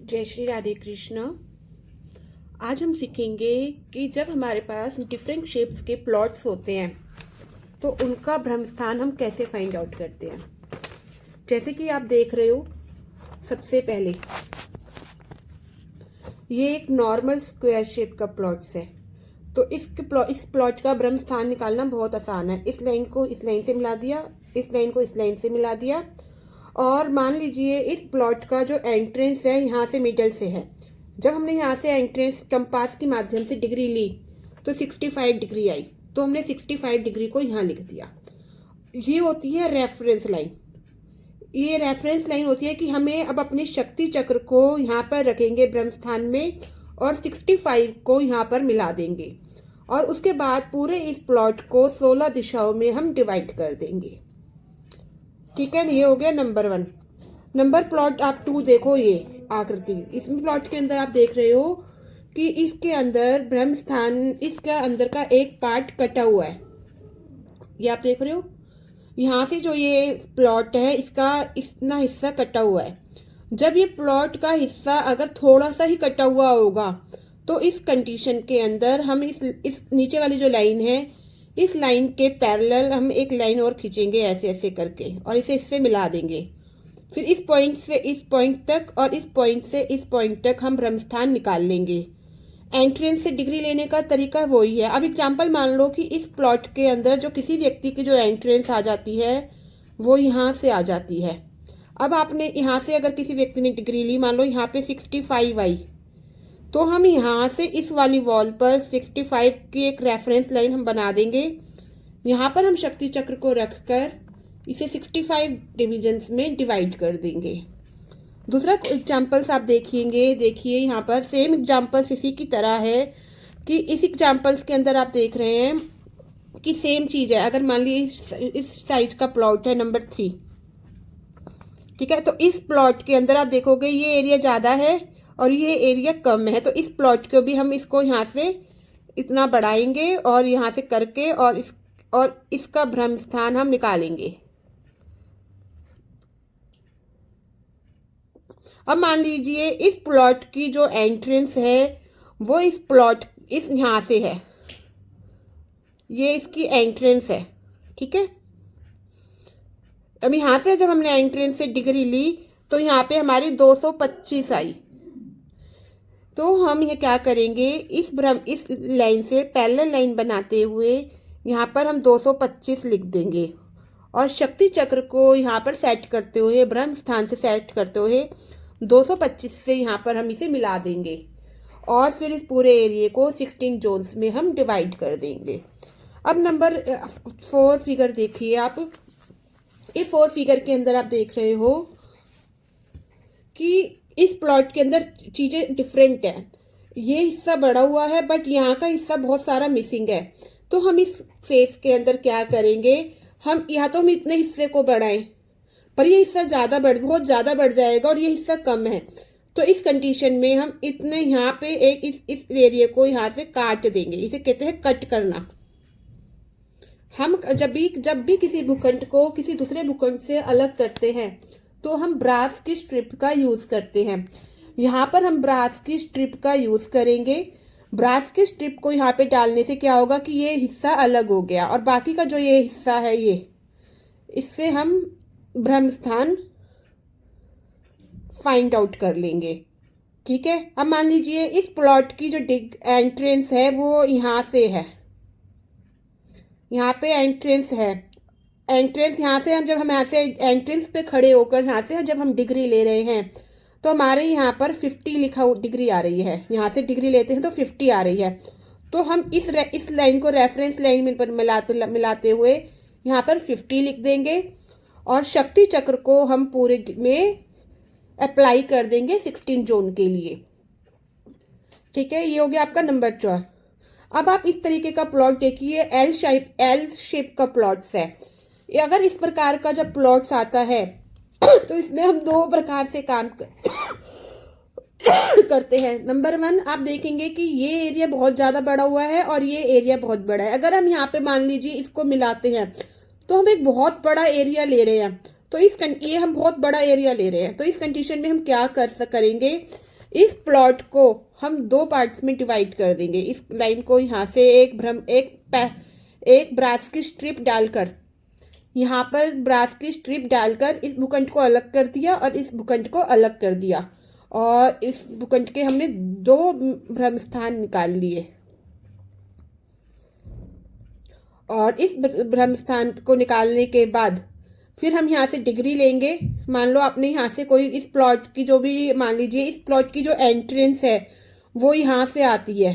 जय श्री राधे कृष्ण। आज हम सीखेंगे कि जब हमारे पास डिफरेंट शेप्स के प्लॉट्स होते हैं तो उनका भ्रम स्थान हम कैसे फाइंड आउट करते हैं। जैसे कि आप देख रहे हो, सबसे पहले ये एक नॉर्मल स्क्वायर शेप का प्लॉट्स है, तो इस प्लॉट का भ्रम स्थान निकालना बहुत आसान है। इस लाइन को इस लाइन से मिला दिया, इस लाइन को इस लाइन से मिला दिया, और मान लीजिए इस प्लॉट का जो एंट्रेंस है यहाँ से मिडल से है। जब हमने यहाँ से एंट्रेंस कंपास के माध्यम से डिग्री ली तो 65 डिग्री आई, तो हमने 65 डिग्री को यहाँ लिख दिया। ये होती है रेफरेंस लाइन। ये रेफरेंस लाइन होती है कि हमें अब अपने शक्ति चक्र को यहाँ पर रखेंगे ब्रह्म स्थान में और 65 को यहाँ पर मिला देंगे, और उसके बाद पूरे इस प्लॉट को 16 दिशाओं में हम डिवाइड कर देंगे। ठीक है, ये हो गया नंबर 1। नंबर प्लॉट आप 2 देखो, ये आकृति इसमें प्लॉट के अंदर आप देख रहे हो कि इसके अंदर ब्रह्म स्थान, इसका अंदर का एक पार्ट कटा हुआ है। ये आप देख रहे हो, यहाँ से जो ये प्लॉट है इसका इतना हिस्सा कटा हुआ है। जब ये प्लॉट का हिस्सा अगर थोड़ा सा ही कटा हुआ होगा तो इस कंडीशन के अंदर हम इस नीचे वाली जो लाइन है, इस लाइन के पैरेलल हम एक लाइन और खींचेंगे ऐसे ऐसे करके, और इसे इससे मिला देंगे। फिर इस पॉइंट से इस पॉइंट तक और इस पॉइंट से इस पॉइंट तक हम भ्रम स्थान निकाल लेंगे। एंट्रेंस से डिग्री लेने का तरीका वही है। अब एग्जाम्पल मान लो कि इस प्लॉट के अंदर जो किसी व्यक्ति की जो एंट्रेंस आ जाती है वो यहाँ से आ जाती है। अब आपने यहाँ से अगर किसी व्यक्ति ने डिग्री ली, मान लो यहाँ पे 65 आई, तो हम यहाँ से इस वाली वॉल पर 65 की एक रेफरेंस लाइन हम बना देंगे। यहाँ पर हम शक्ति चक्र को रखकर इसे 65 डिविजन्स में डिवाइड कर देंगे। दूसरा एग्जाम्पल्स आप देखिए यहाँ पर सेम एग्जाम्पल्स इसी की तरह है कि इस एग्जाम्पल्स के अंदर आप देख रहे हैं कि सेम चीज़ है। अगर मान लीजिए इस साइज का प्लॉट है नंबर 3, ठीक है, तो इस प्लॉट के अंदर आप देखोगे ये एरिया ज़्यादा है और ये एरिया कम है, तो इस प्लॉट को भी हम इसको यहाँ से इतना बढ़ाएंगे और यहाँ से करके और इसका भ्रम स्थान हम निकालेंगे। अब मान लीजिए इस प्लॉट की जो एंट्रेंस है वो इस यहाँ से है, ये इसकी एंट्रेंस है। ठीक है, अब यहाँ से जब हमने एंट्रेंस से डिग्री ली तो यहाँ पे हमारी 225 आई, तो हम ये क्या करेंगे, इस लाइन से पैरेलल लाइन बनाते हुए यहाँ पर हम 225 लिख देंगे, और शक्ति चक्र को यहाँ पर सेट करते हुए, ब्रह्म स्थान से सेट करते हुए 225 से यहाँ पर हम इसे मिला देंगे, और फिर इस पूरे एरिया को 16 जोन्स में हम डिवाइड कर देंगे। अब नंबर 4 फिगर देखिए आप। इस 4 फिगर के अंदर आप देख रहे हो कि इस प्लॉट के अंदर चीज़ें डिफरेंट है। ये हिस्सा बढ़ा हुआ है बट यहाँ का हिस्सा बहुत सारा मिसिंग है। तो हम इस फेस के अंदर क्या करेंगे, हम या तो हम इतने हिस्से को बढ़ाएं, पर ये हिस्सा बहुत ज़्यादा बढ़ जाएगा और ये हिस्सा कम है। तो इस कंडीशन में हम इतने यहाँ पे एक इस एरिया को यहाँ से काट देंगे। इसे कहते हैं कट करना। हम जब भी किसी भूखंड को किसी दूसरे भूखंड से अलग करते हैं तो हम ब्रास की स्ट्रिप का यूज़ करते हैं। यहाँ पर हम ब्रास की स्ट्रिप का यूज़ करेंगे। ब्रास की स्ट्रिप को यहाँ पे डालने से क्या होगा कि ये हिस्सा अलग हो गया, और बाकी का जो ये हिस्सा है इससे हम भ्रम स्थान फाइंड आउट कर लेंगे। ठीक है, अब मान लीजिए इस प्लॉट की जो एंट्रेंस है वो यहाँ से है, यहाँ पे एंट्रेंस है। एंट्रेंस यहाँ से हम यहाँ से एंट्रेंस पे खड़े होकर यहाँ से जब हम डिग्री ले रहे हैं तो हमारे यहाँ पर 50 लिखा डिग्री आ रही है। यहाँ से डिग्री लेते हैं तो 50 आ रही है। तो हम इस लाइन को रेफरेंस लाइन में मिलाते हुए यहाँ पर 50 लिख देंगे, और शक्ति चक्र को हम पूरे में अप्लाई कर देंगे 16 जोन के लिए। ठीक है, ये हो गया आपका नंबर 4। अब आप इस तरीके का प्लॉट देखिए, एल शेप का प्लॉट्स है। अगर इस प्रकार का जब प्लॉट्स आता है तो इसमें हम 2 प्रकार से काम करते हैं। नंबर 1, आप देखेंगे कि ये एरिया बहुत ज़्यादा बड़ा हुआ है और ये एरिया बहुत बड़ा है। अगर हम यहाँ पे मान लीजिए इसको मिलाते हैं तो हम एक बहुत बड़ा एरिया ले रहे हैं, तो ये हम बहुत बड़ा एरिया ले रहे हैं। तो इस कंडीशन में हम क्या करेंगे, इस प्लॉट को हम दो पार्ट्स में डिवाइड कर देंगे। इस लाइन को यहाँ से एक ब्रास की स्ट्रिप डालकर, यहाँ पर ब्रास की स्ट्रिप डालकर इस भूखंड को अलग कर दिया और इस भूखंड को अलग कर दिया, और इस भूखंड के हमने दो भ्रम स्थान निकाल लिए। और इस भ्रम स्थान को निकालने के बाद फिर हम यहाँ से डिग्री लेंगे। मान लो आपने यहाँ से कोई इस प्लॉट की जो भी, मान लीजिए इस प्लॉट की जो एंट्रेंस है वो यहाँ से आती है,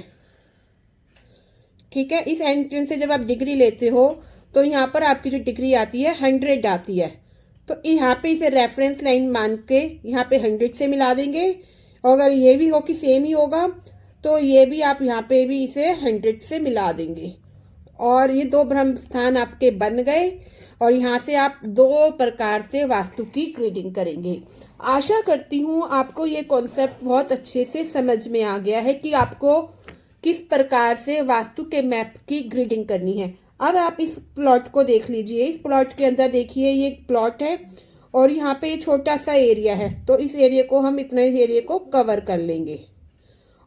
ठीक है। इस एंट्रेंस से जब आप डिग्री लेते हो तो यहाँ पर आपकी जो डिग्री आती है 100 आती है। तो यहाँ पे इसे रेफरेंस लाइन मान के यहाँ पे 100 से मिला देंगे। और अगर ये भी हो कि सेम ही होगा तो ये भी आप यहाँ पे भी इसे 100 से मिला देंगे, और ये दो भ्रम स्थान आपके बन गए। और यहाँ से आप दो प्रकार से वास्तु की ग्रेडिंग करेंगे। आशा करती हूँ आपको ये कॉन्सेप्ट बहुत अच्छे से समझ में आ गया है कि आपको किस प्रकार से वास्तु के मैप की ग्रेडिंग करनी है। अब आप इस प्लॉट को देख लीजिए। इस प्लॉट के अंदर देखिए ये प्लॉट है और यहाँ पे छोटा सा एरिया है, तो इस एरिया को हम इतने एरिया को कवर कर लेंगे।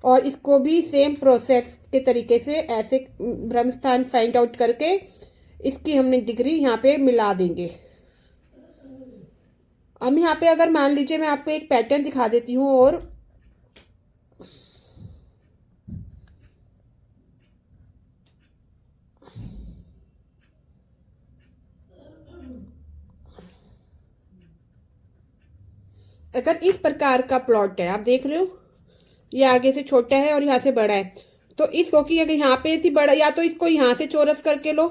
और इसको भी सेम प्रोसेस के तरीके से ऐसे भ्रम स्थान फाइंड आउट करके इसकी हमने डिग्री यहाँ पे मिला देंगे। अब यहाँ पे अगर मान लीजिए मैं आपको एक पैटर्न दिखा देती हूँ, और अगर इस प्रकार का प्लॉट है, आप देख रहे हो ये आगे से छोटा है और यहाँ से बड़ा है, तो इसको कि अगर यहाँ पे ऐसी बड़ा, या तो इसको यहाँ से चौरस करके लो,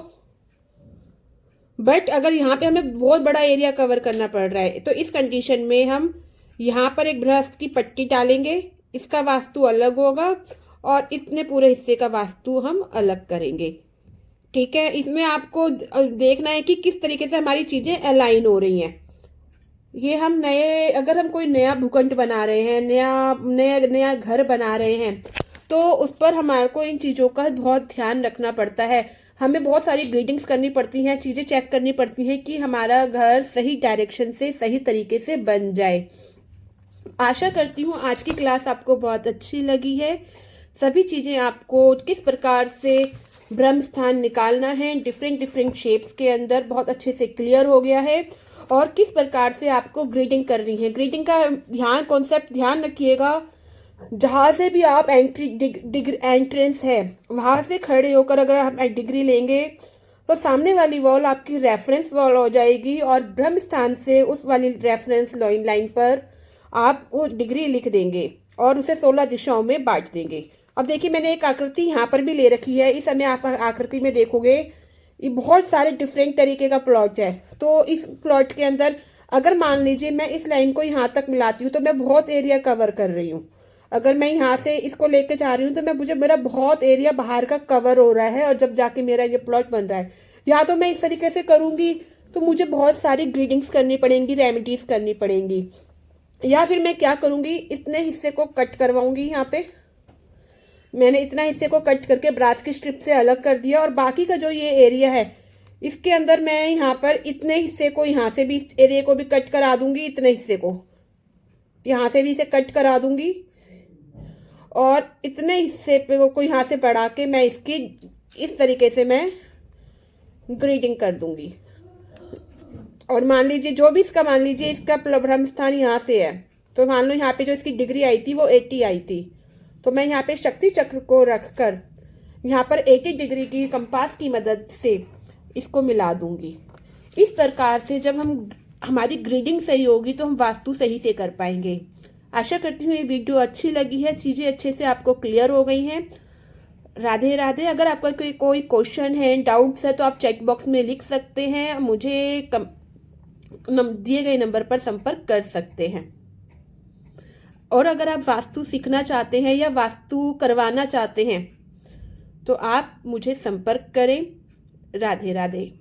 बट अगर यहाँ पे हमें बहुत बड़ा एरिया कवर करना पड़ रहा है तो इस कंडीशन में हम यहाँ पर एक बृहस्पति की पट्टी डालेंगे। इसका वास्तु अलग होगा और इतने पूरे हिस्से का वास्तु हम अलग करेंगे, ठीक है। इसमें आपको देखना है कि किस तरीके से हमारी चीज़ें अलाइन हो रही हैं। ये हम अगर हम कोई नया भूखंड बना रहे हैं, नया घर बना रहे हैं, तो उस पर हमारे को इन चीज़ों का बहुत ध्यान रखना पड़ता है। हमें बहुत सारी ग्रीडिंग्स करनी पड़ती हैं, चीज़ें चेक करनी पड़ती हैं कि हमारा घर सही डायरेक्शन से सही तरीके से बन जाए। आशा करती हूँ आज की क्लास आपको बहुत अच्छी लगी है। सभी चीज़ें आपको किस प्रकार से ब्रह्म स्थान निकालना है डिफरेंट शेप्स के अंदर बहुत अच्छे से क्लियर हो गया है, और किस प्रकार से आपको ग्रीडिंग करनी है। ग्रीडिंग का कॉन्सेप्ट ध्यान रखिएगा। जहाँ से भी आप एंट्रेंस है वहाँ से खड़े होकर अगर हम डिग्री लेंगे तो सामने वाली वॉल आपकी रेफरेंस वॉल हो जाएगी, और ब्रह्म स्थान से उस वाली रेफरेंस लाइन पर आप वो डिग्री लिख देंगे और उसे 16 दिशाओं में बांट देंगे। अब देखिए मैंने एक आकृति यहाँ पर भी ले रखी है। इस समय आप आकृति में देखोगे ये बहुत सारे डिफरेंट तरीके का प्लॉट है। तो इस प्लॉट के अंदर अगर मान लीजिए मैं इस लाइन को यहाँ तक मिलाती हूँ तो मैं बहुत एरिया कवर कर रही हूँ। अगर मैं यहाँ से इसको लेके जा रही हूँ तो मेरा बहुत एरिया बाहर का कवर हो रहा है, और जब जाके मेरा ये प्लॉट बन रहा है। या तो मैं इस तरीके से करूँगी तो मुझे बहुत सारी ग्रीडिंग्स करनी पड़ेंगी, रेमेडीज करनी पड़ेंगी, या फिर मैं क्या करूँगी इतने हिस्से को कट करवाऊंगी। यहाँ पे मैंने इतना हिस्से को कट करके ब्रास की स्ट्रिप से अलग कर दिया, और बाकी का जो ये एरिया है इसके अंदर मैं यहाँ पर इतने हिस्से को यहाँ से भी इस एरिया को भी कट करा दूंगी, इतने हिस्से को यहाँ से भी इसे कट करा दूंगी, और इतने हिस्से पे को यहाँ से बढ़ा के मैं इसकी इस तरीके से मैं ग्रीडिंग कर दूंगी। और मान लीजिए जो भी इसका, मान लीजिए इसका ब्रह्म स्थान यहाँ से है, तो मान लो यहाँ पे जो इसकी डिग्री आई थी वो 80 आई थी, तो मैं यहाँ पे शक्ति चक्र को रखकर यहाँ पर 80 डिग्री की कंपास की मदद से इसको मिला दूंगी। इस प्रकार से जब हमारी ग्रीडिंग सही होगी तो हम वास्तु सही से कर पाएंगे। आशा करती हूँ ये वीडियो अच्छी लगी है, चीज़ें अच्छे से आपको क्लियर हो गई हैं। राधे राधे। अगर आपका कोई क्वेश्चन है, डाउट्स है, तो आप चैट बॉक्स में लिख सकते हैं, मुझे दिए गए नंबर पर संपर्क कर सकते हैं। और अगर आप वास्तु सीखना चाहते हैं या वास्तु करवाना चाहते हैं तो आप मुझे संपर्क करें। राधे राधे।